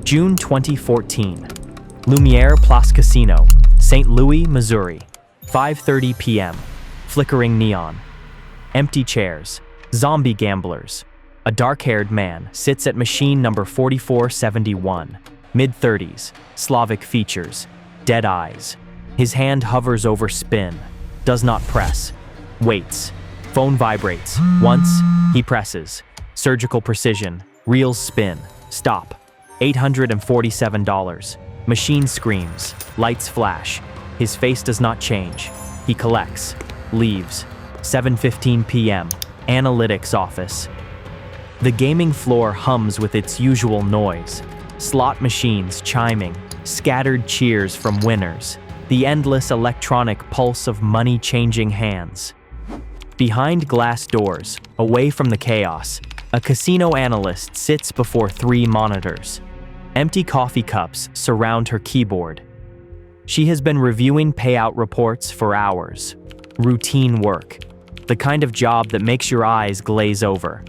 June 2014. Lumiere Place Casino, St. Louis, Missouri. 5:30 p.m. Flickering neon. Empty chairs. Zombie gamblers. A dark-haired man sits at machine number 4471. Mid-30s. Slavic features. Dead eyes. His hand hovers over spin. Does not press. Waits. Phone vibrates. Once, he presses. Surgical precision. Reels spin. Stop. $847. Machine screams. Lights flash. His face does not change. He collects. Leaves. 7:15 p.m. Analytics office. The gaming floor hums with its usual noise. Slot machines chiming. Scattered cheers from winners. The endless electronic pulse of money changing hands. Behind glass doors, away from the chaos, a casino analyst sits before 3 monitors. Empty coffee cups surround her keyboard. She has been reviewing payout reports for hours. Routine work. The kind of job that makes your eyes glaze over.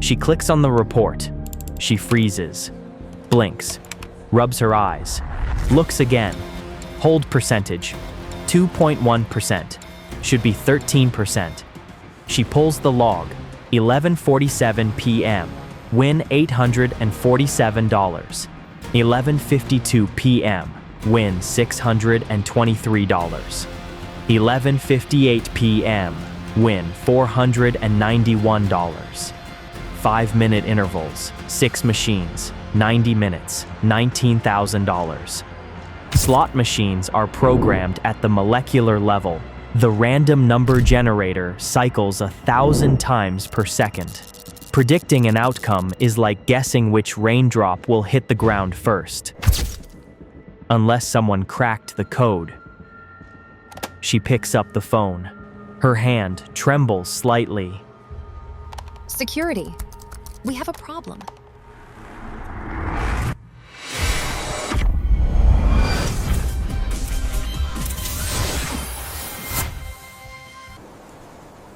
She clicks on the report. She freezes. Blinks. Rubs her eyes. Looks again. Hold percentage. 2.1%. Should be 13%. She pulls the log. 11:47 p.m. Win $847. 11:52 p.m. Win $623. 11:58 p.m. Win $491. 5-minute intervals, 6 machines, 90 minutes, $19,000. Slot machines are programmed at the molecular level. The random number generator cycles 1,000 times per second. Predicting an outcome is like guessing which raindrop will hit the ground first. Unless someone cracked the code. She picks up the phone. Her hand trembles slightly. Security. We have a problem.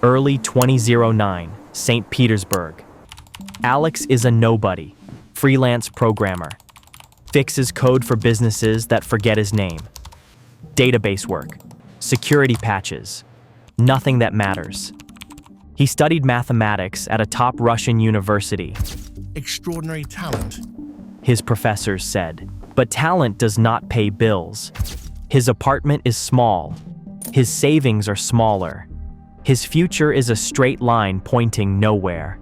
Early 2009, St. Petersburg. Alex is a nobody, freelance programmer. Fixes code for businesses that forget his name. Database work, security patches, nothing that matters. He studied mathematics at a top Russian university. Extraordinary talent, His professors said. But talent does not pay bills. His apartment is small. His savings are smaller. His future is a straight line pointing nowhere.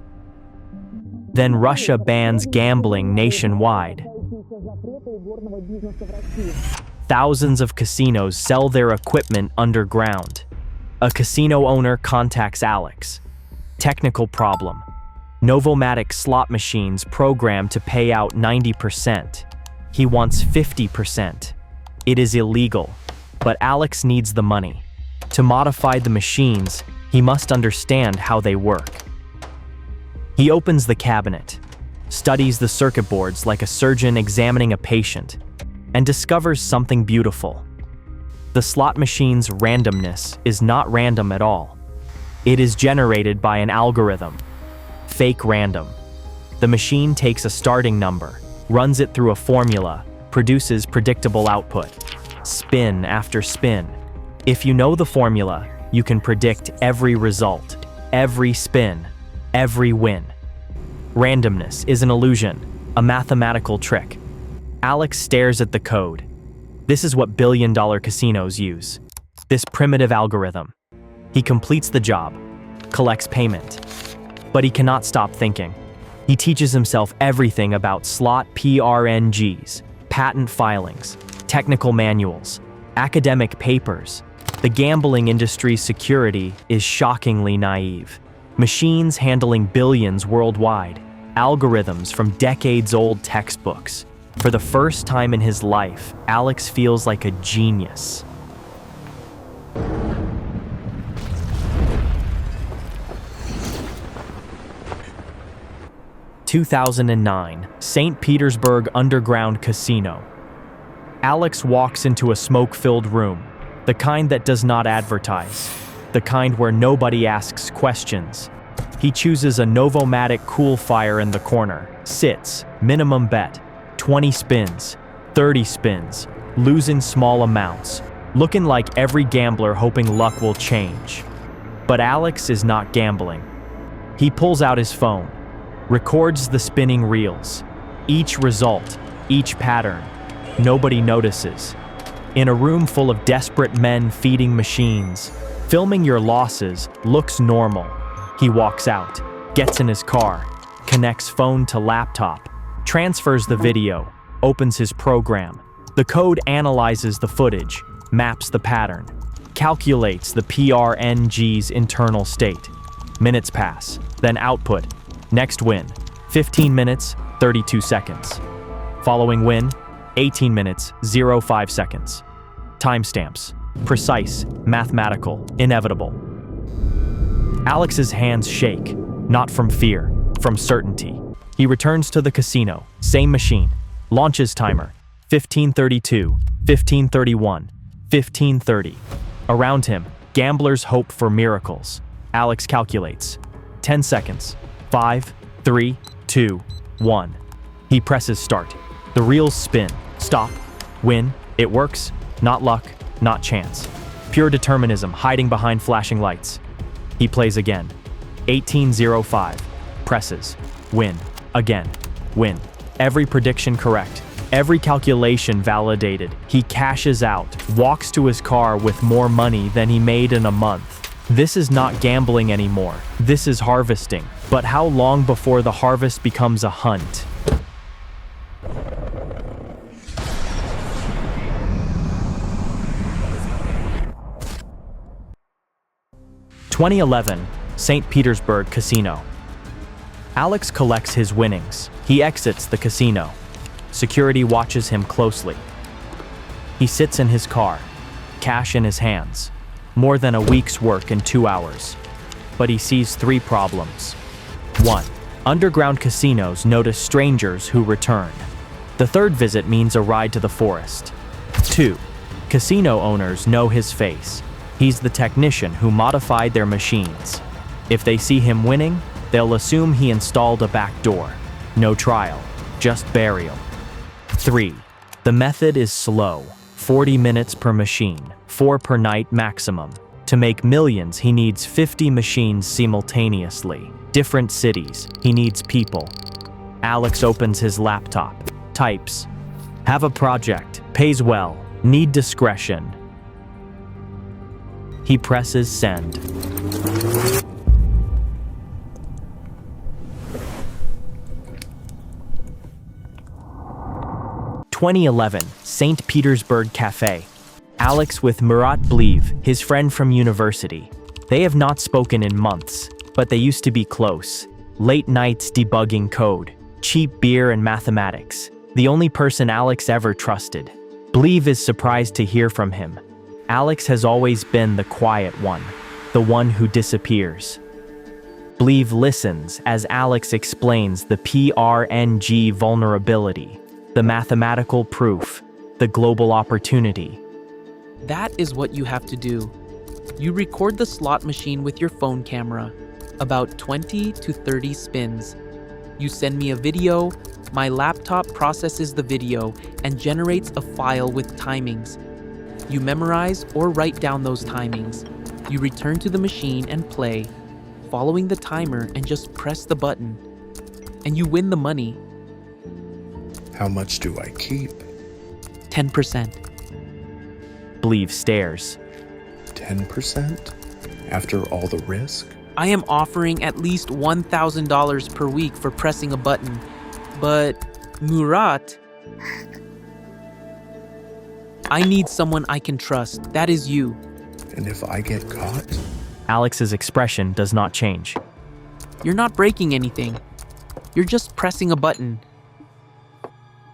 Then Russia bans gambling nationwide. Thousands of casinos sell their equipment underground. A casino owner contacts Alex. Technical problem. Novomatic slot machines programmed to pay out 90%. He wants 50%. It is illegal, but Alex needs the money. To modify the machines, he must understand how they work. He opens the cabinet, studies the circuit boards like a surgeon examining a patient, and discovers something beautiful. The slot machine's randomness is not random at all. It is generated by an algorithm. Fake random. The machine takes a starting number, runs it through a formula, produces predictable output. Spin after spin. If you know the formula, you can predict every result, every spin, every win. Randomness is an illusion, a mathematical trick. Alex stares at the code. This is what billion-dollar casinos use. This primitive algorithm. He completes the job, collects payment. But he cannot stop thinking. He teaches himself everything about slot PRNGs, patent filings, technical manuals, academic papers. The gambling industry's security is shockingly naive. Machines handling billions worldwide, algorithms from decades-old textbooks. For the first time in his life, Alex feels like a genius. (2009) St. Petersburg Underground Casino. Alex walks into a smoke-filled room, the kind that does not advertise, the kind where nobody asks questions. He chooses a Novomatic cool fire in the corner, sits, minimum bet, 20 spins, 30 spins, losing small amounts, looking like every gambler hoping luck will change. But Alex is not gambling. He pulls out his phone, records the spinning reels, each result, each pattern. Nobody notices. In a room full of desperate men feeding machines, filming your losses looks normal. He walks out, gets in his car, connects phone to laptop, transfers the video, opens his program. The code analyzes the footage, maps the pattern, calculates the PRNG's internal state. Minutes pass, then output. Next win, 15 minutes, 32 seconds. Following win, 18 minutes, 05 seconds. Timestamps, precise, mathematical, inevitable. Alex's hands shake, not from fear, from certainty. He returns to the casino, same machine, launches timer, 15:32, 15:31, 15:30. Around him, gamblers hope for miracles. Alex calculates. 10 seconds. 5, 3, 2, 1. He presses start. The reels spin. Stop. Win. It works. Not luck. Not chance. Pure determinism hiding behind flashing lights. He plays again. 18:05. Presses. Win. Again. Win. Every prediction correct. Every calculation validated. He cashes out, walks to his car with more money than he made in a month. This is not gambling anymore. This is harvesting. But how long before the harvest becomes a hunt? (2011) St. Petersburg Casino. Alex collects his winnings. He exits the casino. Security watches him closely. He sits in his car, cash in his hands. More than a week's work in 2 hours. But he sees 3 problems. 1. Underground casinos notice strangers who return. The third visit means a ride to the forest. 2. Casino owners know his face. He's the technician who modified their machines. If they see him winning, they'll assume he installed a back door. No trial, just burial. 3. The method is slow, 40 minutes per machine, 4 per night maximum. To make millions, he needs 50 machines simultaneously. Different cities, he needs people. Alex opens his laptop, types, "Have a project, pays well, need discretion." He presses send. 2011, St. Petersburg Cafe. Alex with Murat Bliv, his friend from university. They have not spoken in months, but they used to be close. Late nights debugging code, cheap beer and mathematics. The only person Alex ever trusted. Bliv is surprised to hear from him. Alex has always been the quiet one, the one who disappears. Bliv listens as Alex explains the PRNG vulnerability, the mathematical proof, the global opportunity. That is what you have to do. You record the slot machine with your phone camera, about 20 to 30 spins. You send me a video, my laptop processes the video and generates a file with timings. You memorize or write down those timings. You return to the machine and play, following the timer and just press the button. And you win the money. How much do I keep? 10%. Bliv stares. 10%? After all the risk? I am offering at least $1,000 per week for pressing a button. But, Murat, I need someone I can trust. That is you. And if I get caught? Alex's expression does not change. You're not breaking anything. You're just pressing a button.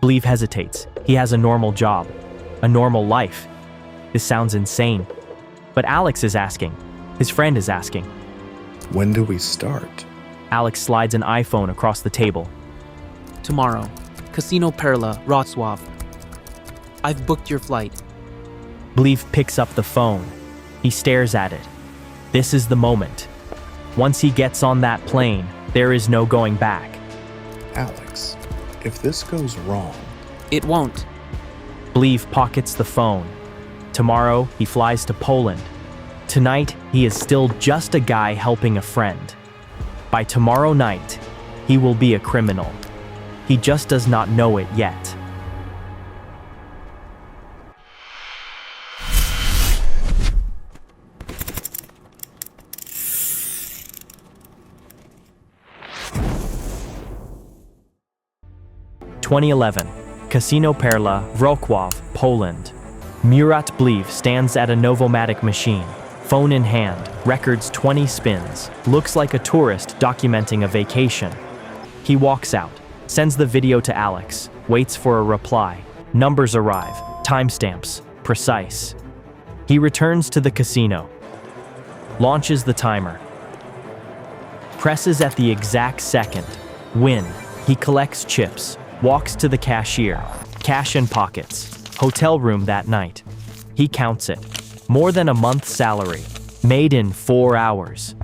Bliv hesitates. He has a normal job, a normal life. This sounds insane. But Alex is asking. His friend is asking. When do we start? Alex slides an iPhone across the table. Tomorrow, Casino Perla, Wrocław. I've booked your flight. Bliv picks up the phone. He stares at it. This is the moment. Once he gets on that plane, there is no going back. Alex, if this goes wrong, It won't. Bleev pockets the phone. Tomorrow, he flies to Poland. Tonight, he is still just a guy helping a friend. By tomorrow night, he will be a criminal. He just does not know it yet. (2011) Casino Perla, Wrocław, Poland. Murat Bleev stands at a Novomatic machine, phone in hand, records 20 spins, looks like a tourist documenting a vacation. He walks out, sends the video to Alex, waits for a reply. Numbers arrive, timestamps, precise. He returns to the casino, launches the timer, presses at the exact second. Win. He collects chips, walks to the cashier, cash in pockets, hotel room that night. He counts it. More than a month's salary, made in 4 hours.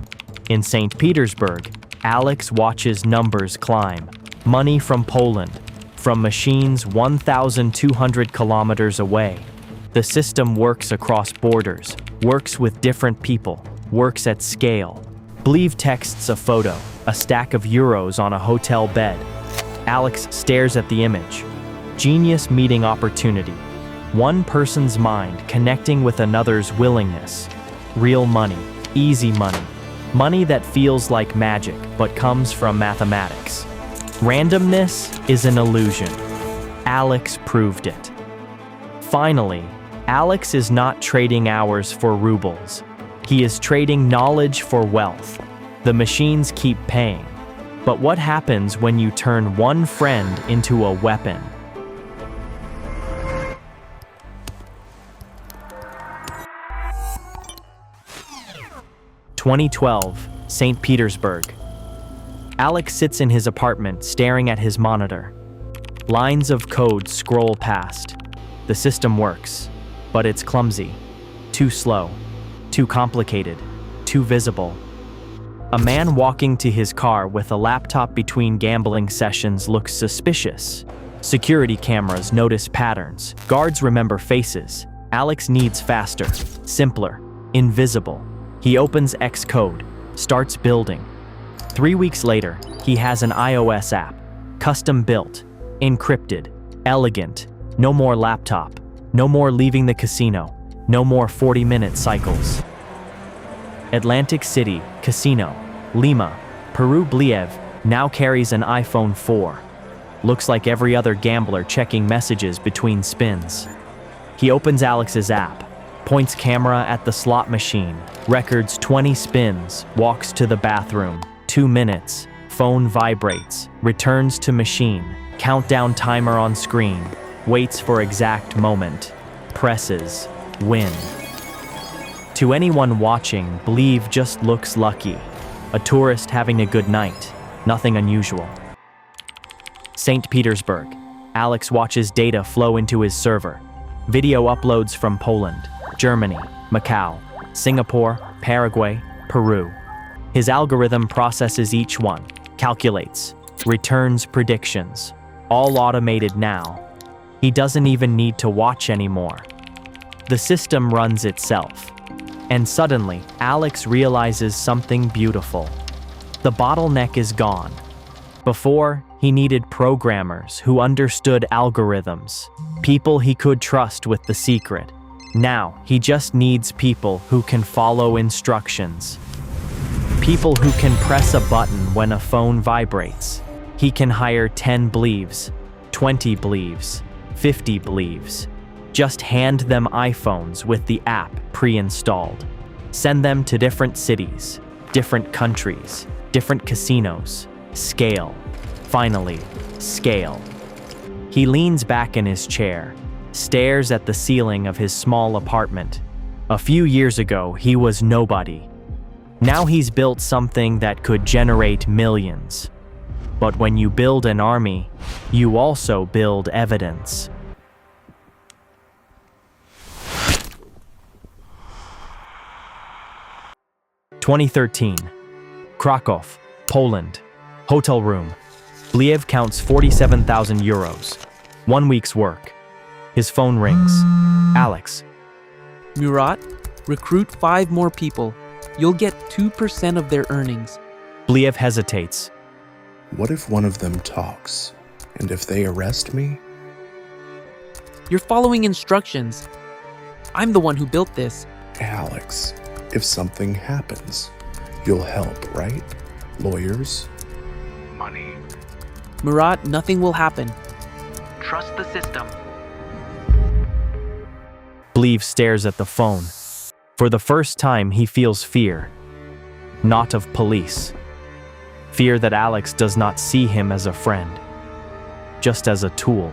In St. Petersburg, Alex watches numbers climb. Money from Poland, from machines 1,200 kilometers away. The system works across borders, works with different people, works at scale. Bleev texts a photo, a stack of euros on a hotel bed. Alex stares at the image. Genius meeting opportunity. One person's mind connecting with another's willingness. Real money, easy money. Money that feels like magic but comes from mathematics. Randomness is an illusion. Alex proved it. Finally, Alex is not trading hours for rubles. He is trading knowledge for wealth. The machines keep paying. But what happens when you turn one friend into a weapon? (2012) St. Petersburg. Alex sits in his apartment staring at his monitor. Lines of code scroll past. The system works, but it's clumsy, too slow, too complicated, too visible. A man walking to his car with a laptop between gambling sessions looks suspicious. Security cameras notice patterns. Guards remember faces. Alex needs faster, simpler, invisible. He opens Xcode, starts building. 3 weeks later, he has an iOS app, custom built, encrypted, elegant. No more laptop, no more leaving the casino, no more 40-minute cycles. Atlantic City, Casino, Lima, Peru. Bleev now carries an iPhone 4. Looks like every other gambler checking messages between spins. He opens Alex's app, points camera at the slot machine, records 20 spins, walks to the bathroom. 2 minutes, phone vibrates, returns to machine, countdown timer on screen, waits for exact moment, presses, win. To anyone watching, Bleev just looks lucky. A tourist having a good night, nothing unusual. St. Petersburg. Alex watches data flow into his server. Video uploads from Poland, Germany, Macau, Singapore, Paraguay, Peru. His algorithm processes each one, calculates, returns predictions. All automated now. He doesn't even need to watch anymore. The system runs itself. And suddenly, Alex realizes something beautiful. The bottleneck is gone. Before, he needed programmers who understood algorithms, people he could trust with the secret. Now, he just needs people who can follow instructions. People who can press a button when a phone vibrates. He can hire 10 Bleevs, 20 Bleevs, 50 Bleevs. Just hand them iPhones with the app pre-installed. Send them to different cities, different countries, different casinos. Scale. Finally, scale. He leans back in his chair, stares at the ceiling of his small apartment. A few years ago, he was nobody. Now he's built something that could generate millions. But when you build an army, you also build evidence. (2013) Krakow, Poland. Hotel room. Bleev counts 47,000 euros. 1 week's work. His phone rings. Alex. Murat, recruit 5 more people. You'll get 2% of their earnings. Bliev hesitates. What if one of them talks? And if they arrest me? You're following instructions. I'm the one who built this. Alex, if something happens, you'll help, right? Lawyers? Money. Murat, nothing will happen. Trust the system. Bliev stares at the phone. For the first time, he feels fear. Not of police. Fear that Alex does not see him as a friend, just as a tool.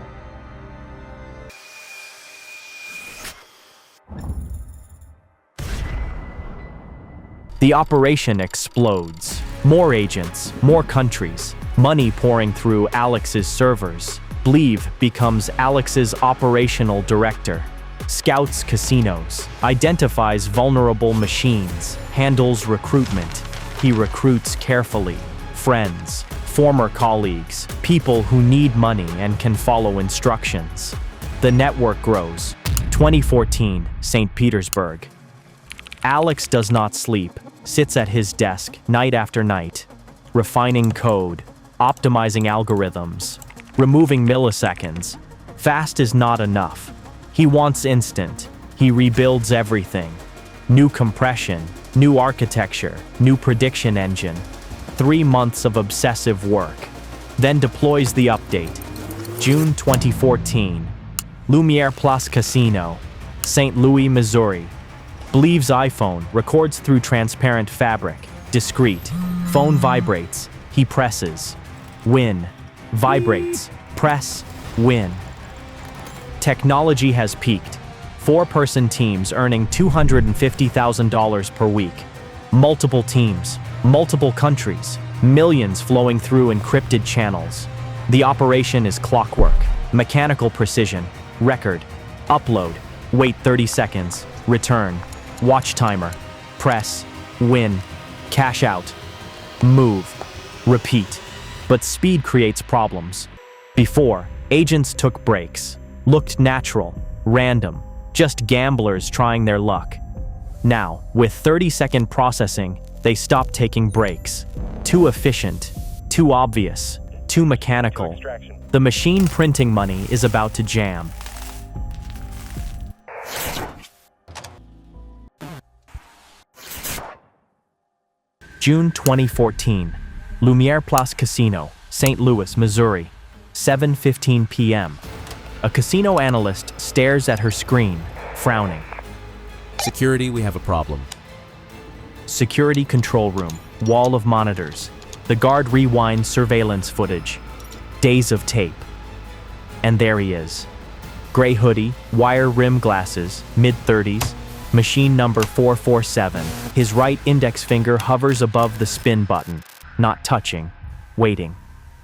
The operation explodes. More agents, more countries, money pouring through Alex's servers. Bliev becomes Alex's operational director. Scouts casinos, identifies vulnerable machines, handles recruitment. He recruits carefully. Friends, former colleagues, people who need money and can follow instructions. The network grows. 2014, St. Petersburg. Alex does not sleep, sits at his desk night after night, refining code, optimizing algorithms, removing milliseconds. Fast is not enough. He wants instant. He rebuilds everything. New compression, new architecture, new prediction engine. 3 months of obsessive work. Then deploys the update. June 2014. Lumiere Place Casino, St. Louis, Missouri. Bliev's iPhone records through transparent fabric. Discreet. Phone vibrates. He presses. Win. Vibrates. Press. Win. Technology has peaked. 4-person teams earning $250,000 per week. Multiple teams, multiple countries, millions flowing through encrypted channels. The operation is clockwork, mechanical precision, record, upload, wait 30 seconds, return, watch timer, press, win, cash out, move, repeat. But speed creates problems. Before, agents took breaks, looked natural, random, just gamblers trying their luck. Now, with 30-second processing, they stop taking breaks. Too efficient, too obvious, too mechanical. The machine printing money is about to jam. June 2014. Lumiere Place Casino, St. Louis, Missouri. 7:15 p.m. A casino analyst stares at her screen, frowning. Security, we have a problem. Security control room, wall of monitors. The guard rewinds surveillance footage. Days of tape. And there he is. Gray hoodie, wire rim glasses, mid-30s, machine number 447. His right index finger hovers above the spin button, not touching, waiting.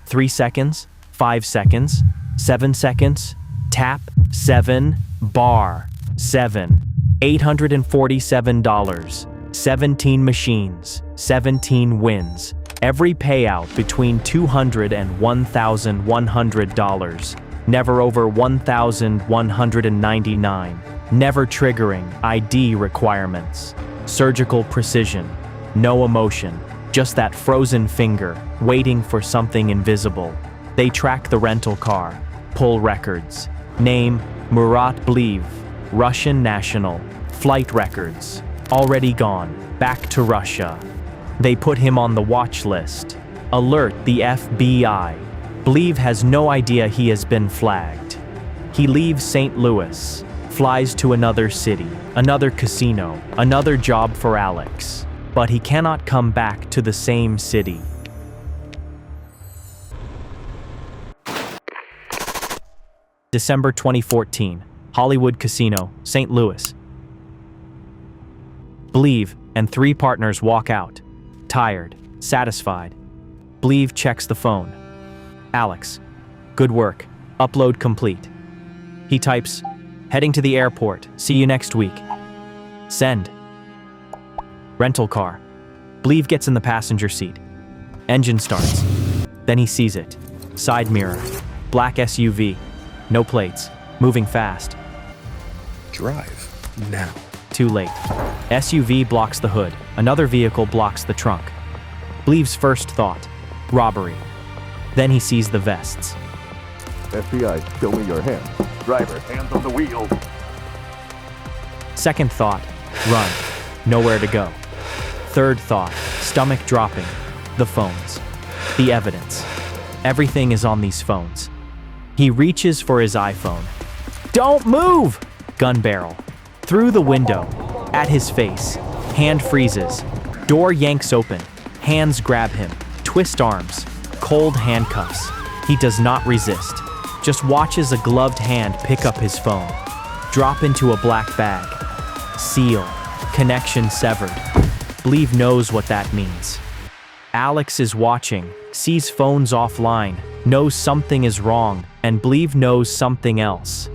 3 seconds, 5 seconds, 7 seconds, tap, 7, bar, 7, $847, 17 machines, 17 wins, every payout between $200 and $1,100, never over $1,199, never triggering ID requirements, surgical precision, no emotion, just that frozen finger, waiting for something invisible. They track the rental car, pull records. Name, Murat Bliev, Russian national, flight records, already gone, back to Russia. They put him on the watch list. Alert the FBI. Bliev has no idea he has been flagged. He leaves St. Louis, flies to another city, another casino, another job for Alex. But he cannot come back to the same city. December 2014, Hollywood Casino, St. Louis. Bliev and 3 partners walk out, tired, satisfied. Bliev checks the phone. Alex, good work, upload complete. He types, heading to the airport, see you next week. Send. Rental car. Bliev gets in the passenger seat. Engine starts. Then he sees it. Side mirror. Black SUV. No plates. Moving fast. Drive now. Too late. SUV blocks the hood. Another vehicle blocks the trunk. Bleev's first thought, robbery. Then he sees the vests. FBI, show me your hands. Driver, hands on the wheel. Second thought, run. Nowhere to go. Third thought, stomach dropping. The phones. The evidence. Everything is on these phones. He reaches for his iPhone. Don't move! Gun barrel. Through the window. At his face. Hand freezes. Door yanks open. Hands grab him. Twist arms. Cold handcuffs. He does not resist. Just watches a gloved hand pick up his phone. Drop into a black bag. Seal. Connection severed. Bleev knows what that means. Alex is watching, sees phones offline, knows something is wrong, and Bleev knows something else.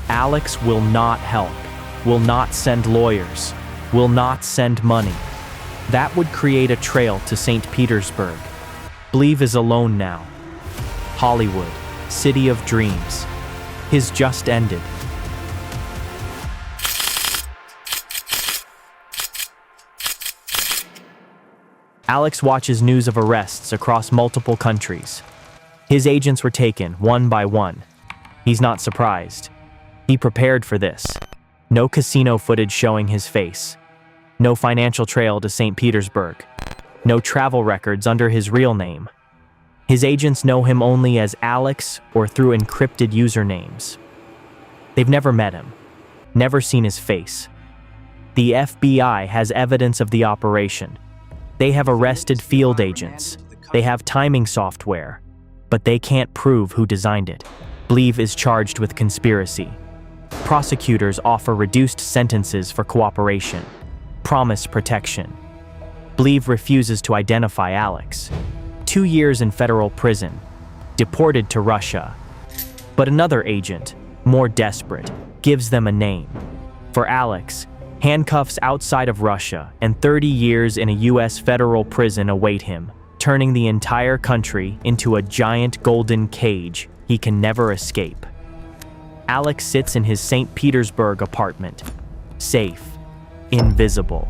Alex will not help, will not send lawyers, will not send money. That would create a trail to St. Petersburg. Bleev is alone now. Hollywood, city of dreams. His just ended. Alex watches news of arrests across multiple countries. His agents were taken one by one. He's not surprised. He prepared for this. No casino footage showing his face. No financial trail to St. Petersburg. No travel records under his real name. His agents know him only as Alex or through encrypted usernames. They've never met him, never seen his face. The FBI has evidence of the operation. They have arrested field agents. They have timing software, but they can't prove who designed it. Bleev is charged with conspiracy. Prosecutors offer reduced sentences for cooperation, promise protection. Bleev refuses to identify Alex. 2 years in federal prison, deported to Russia. But another agent, more desperate, gives them a name. For Alex, handcuffs outside of Russia and 30 years in a U.S. federal prison await him, turning the entire country into a giant golden cage he can never escape. Alex sits in his St. Petersburg apartment, safe, invisible.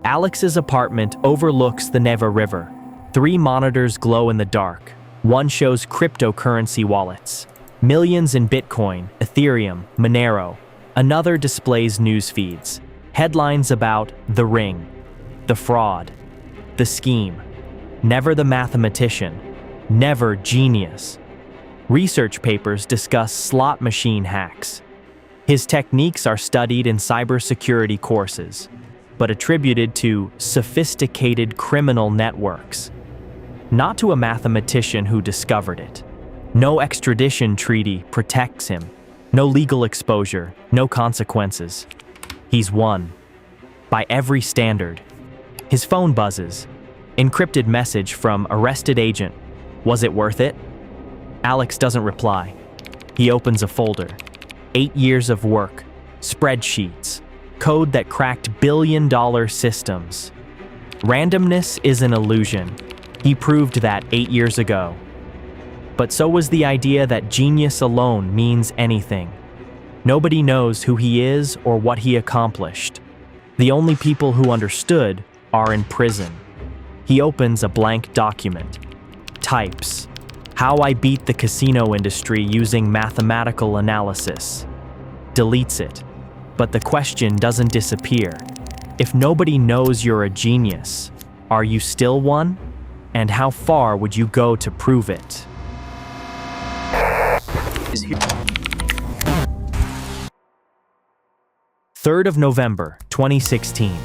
Alex's apartment overlooks the Neva River. 3 monitors glow in the dark. One shows cryptocurrency wallets. Millions in Bitcoin, Ethereum, Monero. Another displays news feeds. Headlines about the ring, the fraud, the scheme. Never the mathematician, never genius. Research papers discuss slot machine hacks. His techniques are studied in cybersecurity courses, but attributed to sophisticated criminal networks. Not to a mathematician who discovered it. No extradition treaty protects him. No legal exposure, no consequences. He's won. By every standard. His phone buzzes. Encrypted message from arrested agent. Was it worth it? Alex doesn't reply. He opens a folder. 8 years of work. Spreadsheets. Code that cracked billion-dollar systems. Randomness is an illusion. He proved that 8 years ago. But so was the idea that genius alone means anything. Nobody knows who he is or what he accomplished. The only people who understood are in prison. He opens a blank document. Types. How I beat the casino industry using mathematical analysis. Deletes it. But the question doesn't disappear. If nobody knows you're a genius, are you still one? And how far would you go to prove it? 3rd of November, 2016.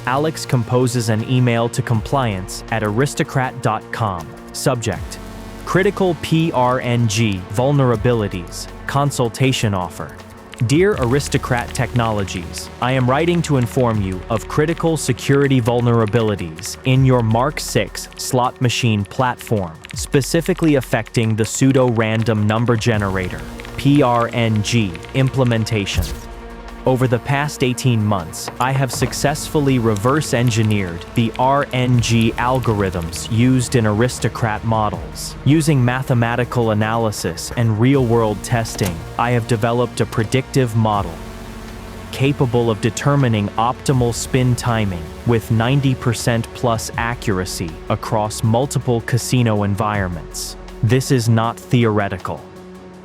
Alex composes an email to compliance at aristocrat.com. Subject: Critical PRNG vulnerabilities. Consultation offer. Dear Aristocrat Technologies, I am writing to inform you of critical security vulnerabilities in your Mark 6 slot machine platform, specifically affecting the pseudo-random number generator, PRNG, implementation. Over the past 18 months, I have successfully reverse-engineered the RNG algorithms used in aristocrat models. Using mathematical analysis and real-world testing, I have developed a predictive model capable of determining optimal spin timing with 90% plus accuracy across multiple casino environments. This is not theoretical.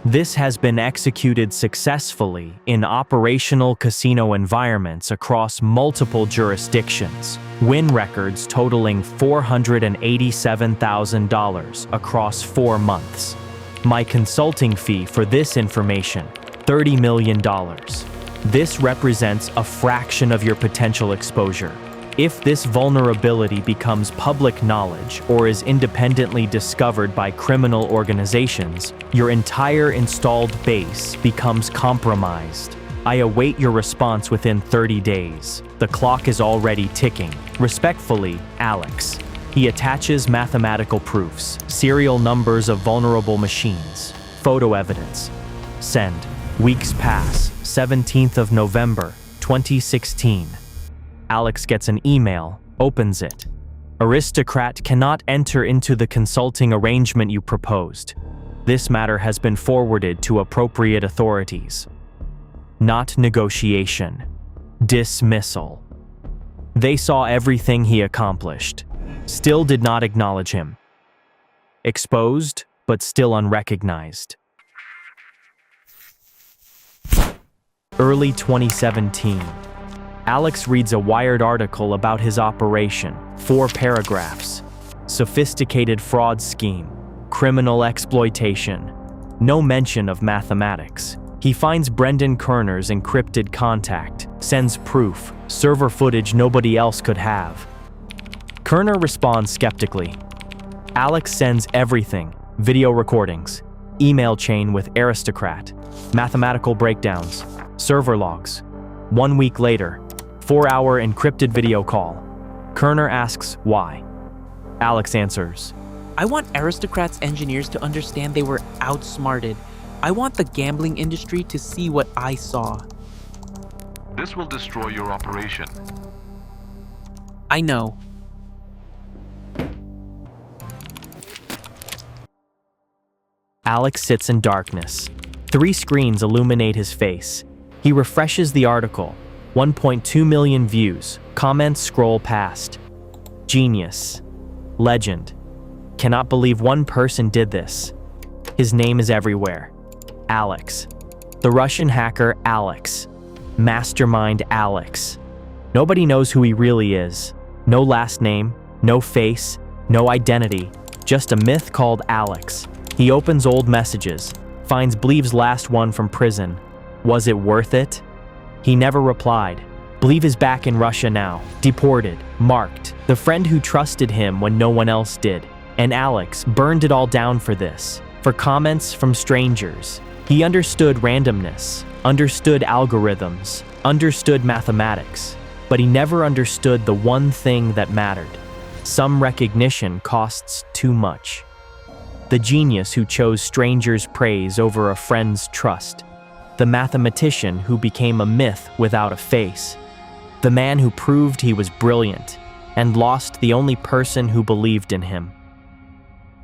This has been executed successfully in operational casino environments across multiple jurisdictions, win records totaling $487,000 across 4 months. My consulting fee for this information, $30 million. This represents a fraction of your potential exposure. If this vulnerability becomes public knowledge or is independently discovered by criminal organizations, your entire installed base becomes compromised. I await your response within 30 days. The clock is already ticking. Respectfully, Alex. He attaches mathematical proofs, serial numbers of vulnerable machines, photo evidence. Send. Weeks pass. 17th of November, 2016. Alex gets an email, opens it. Aristocrat cannot enter into the consulting arrangement you proposed. This matter has been forwarded to appropriate authorities. Not negotiation. Dismissal. They saw everything he accomplished. Still did not acknowledge him. Exposed, but still unrecognized. Early 2017. Alex reads a Wired article about his operation, 4 paragraphs. Sophisticated fraud scheme, criminal exploitation, no mention of mathematics. He finds Brendan Kerner's encrypted contact, sends proof, server footage nobody else could have. Kerner responds skeptically. Alex sends everything, video recordings, email chain with aristocrat, mathematical breakdowns, server logs. 1 week later, 4-hour encrypted video call. Kerner asks why. Alex answers, I want Aristocrat's engineers to understand they were outsmarted. I want the gambling industry to see what I saw. This will destroy your operation. I know. Alex sits in darkness. 3 screens illuminate his face. He refreshes the article. 1.2 million views. Comments scroll past. Genius. Legend. Cannot believe one person did this. His name is everywhere. Alex. The Russian hacker Alex. Mastermind Alex. Nobody knows who he really is. No last name, no face, no identity. Just a myth called Alex. He opens old messages. Finds Bleev's last one from prison. Was it worth it? He never replied. Bleev is back in Russia now, deported, marked, the friend who trusted him when no one else did. And Alex burned it all down for this, for comments from strangers. He understood randomness, understood algorithms, understood mathematics, but he never understood the one thing that mattered. Some recognition costs too much. The genius who chose strangers' praise over a friend's trust. The mathematician who became a myth without a face. The man who proved he was brilliant and lost the only person who believed in him.